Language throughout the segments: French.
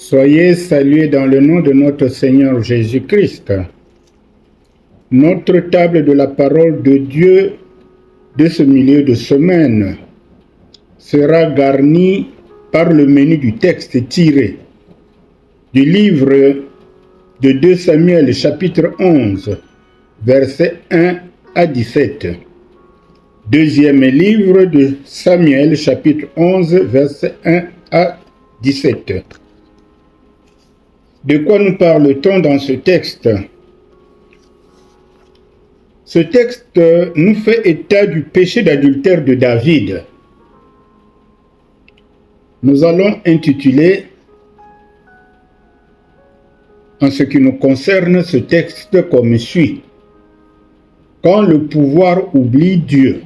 Soyez salués dans le nom de notre Seigneur Jésus-Christ. Notre table de la parole de Dieu de ce milieu de semaine sera garnie par le menu du texte tiré du livre de 2 Samuel chapitre 11, versets 1 à 17. Deuxième livre de Samuel chapitre 11, versets 1 à 17. De quoi nous parle-t-on dans ce texte? Ce texte nous fait état du péché d'adultère de David. Nous allons intituler, en ce qui nous concerne, ce texte comme suit. Quand le pouvoir oublie Dieu.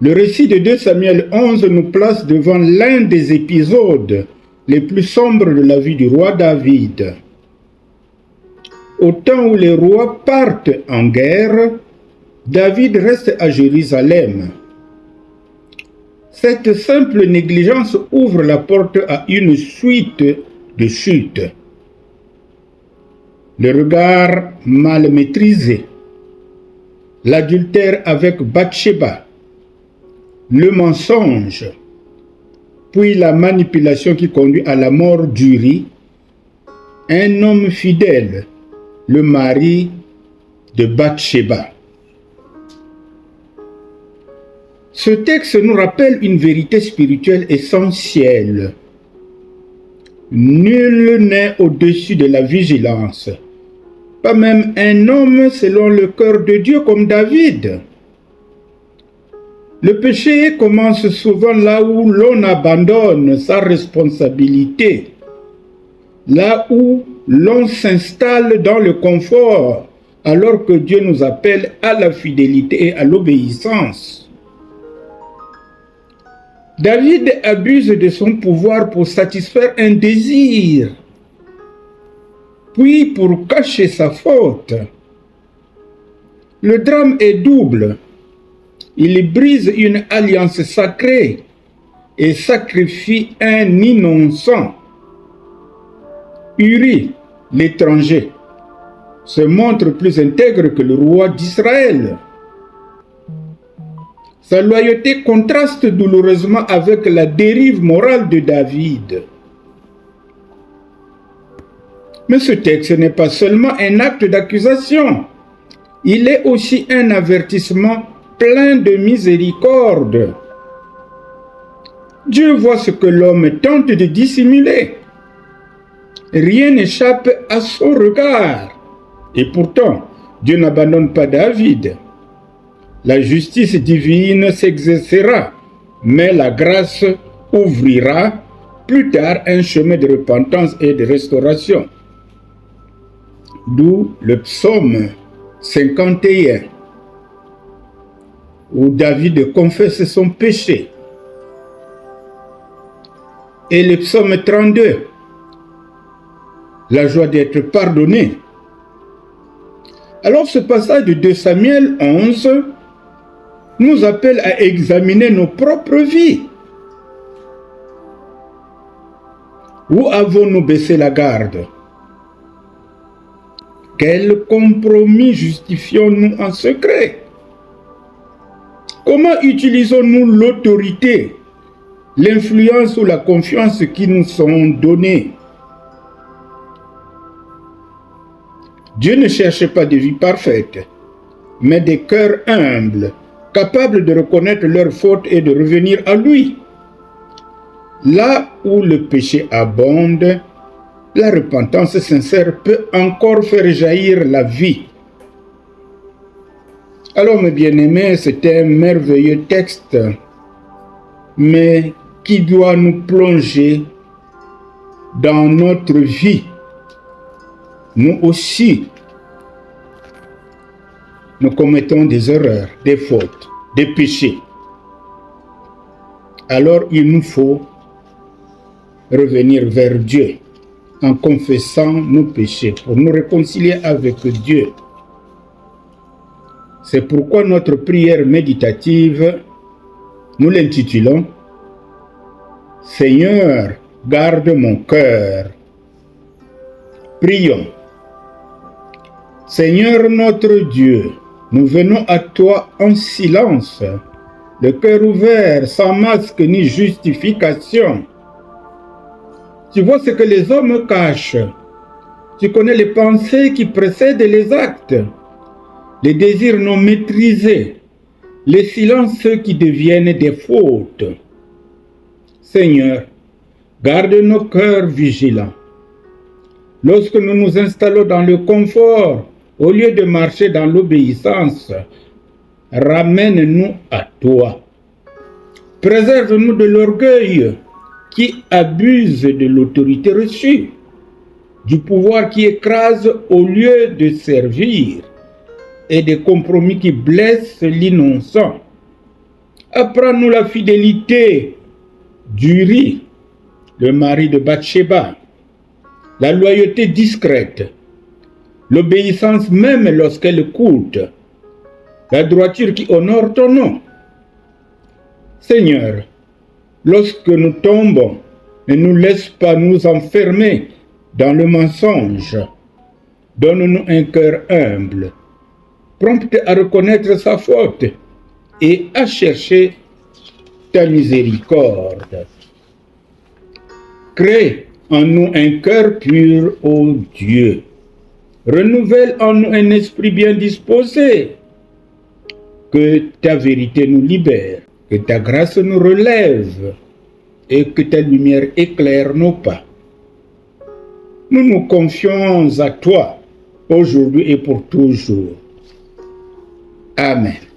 Le récit de 2 Samuel 11 nous place devant l'un des épisodes les plus sombres de la vie du roi David. Au temps où les rois partent en guerre, David reste à Jérusalem. Cette simple négligence ouvre la porte à une suite de chutes. Le regard mal maîtrisé, l'adultère avec Bathsheba, le mensonge, puis la manipulation qui conduit à la mort d'Uri, un homme fidèle, le mari de Bathsheba. Ce texte nous rappelle une vérité spirituelle essentielle. Nul n'est au-dessus de la vigilance, pas même un homme selon le cœur de Dieu comme David. Le péché commence souvent là où l'on abandonne sa responsabilité, là où l'on s'installe dans le confort, alors que Dieu nous appelle à la fidélité et à l'obéissance. David abuse de son pouvoir pour satisfaire un désir, puis pour cacher sa faute. Le drame est double. Il brise une alliance sacrée et sacrifie un innocent. Uri, l'étranger, se montre plus intègre que le roi d'Israël. Sa loyauté contraste douloureusement avec la dérive morale de David. Mais ce texte n'est pas seulement un acte d'accusation, il est aussi un avertissement plein de miséricorde. Dieu voit ce que l'homme tente de dissimuler. Rien n'échappe à son regard. Et pourtant, Dieu n'abandonne pas David. La justice divine s'exercera, mais la grâce ouvrira plus tard un chemin de repentance et de restauration. D'où le psaume 51, où David confesse son péché. Et le psaume 32, la joie d'être pardonné. Alors ce passage de 2 Samuel 11 nous appelle à examiner nos propres vies. Où avons-nous baissé la garde? Quel compromis justifions-nous en secret? Comment utilisons-nous l'autorité, l'influence ou la confiance qui nous sont données? Dieu ne cherche pas de vie parfaite, mais des cœurs humbles, capables de reconnaître leurs fautes et de revenir à lui. Là où le péché abonde, la repentance sincère peut encore faire jaillir la vie. Alors mes bien-aimés, c'est un merveilleux texte, mais qui doit nous plonger dans notre vie. Nous aussi, nous commettons des erreurs, des fautes, des péchés. Alors il nous faut revenir vers Dieu en confessant nos péchés pour nous réconcilier avec Dieu. C'est pourquoi notre prière méditative, nous l'intitulons Seigneur, garde mon cœur. Prions. Seigneur notre Dieu, nous venons à toi en silence, le cœur ouvert, sans masque ni justification. Tu vois ce que les hommes cachent. Tu connais les pensées qui précèdent les actes, les désirs non maîtrisés, les silences qui deviennent des fautes. Seigneur, garde nos cœurs vigilants. Lorsque nous nous installons dans le confort, au lieu de marcher dans l'obéissance, ramène-nous à toi. Préserve-nous de l'orgueil qui abuse de l'autorité reçue, du pouvoir qui écrase au lieu de servir et des compromis qui blessent l'innocent. Apprends-nous la fidélité d'Uri, le mari de Bathsheba, la loyauté discrète, l'obéissance même lorsqu'elle coûte, la droiture qui honore ton nom. Seigneur, lorsque nous tombons, ne nous laisse pas nous enfermer dans le mensonge. Donne-nous un cœur humble, prompt à reconnaître sa faute et à chercher ta miséricorde. Crée en nous un cœur pur, ô Dieu. Renouvelle en nous un esprit bien disposé. Que ta vérité nous libère, que ta grâce nous relève et que ta lumière éclaire nos pas. Nous nous confions à toi, aujourd'hui et pour toujours. Amen.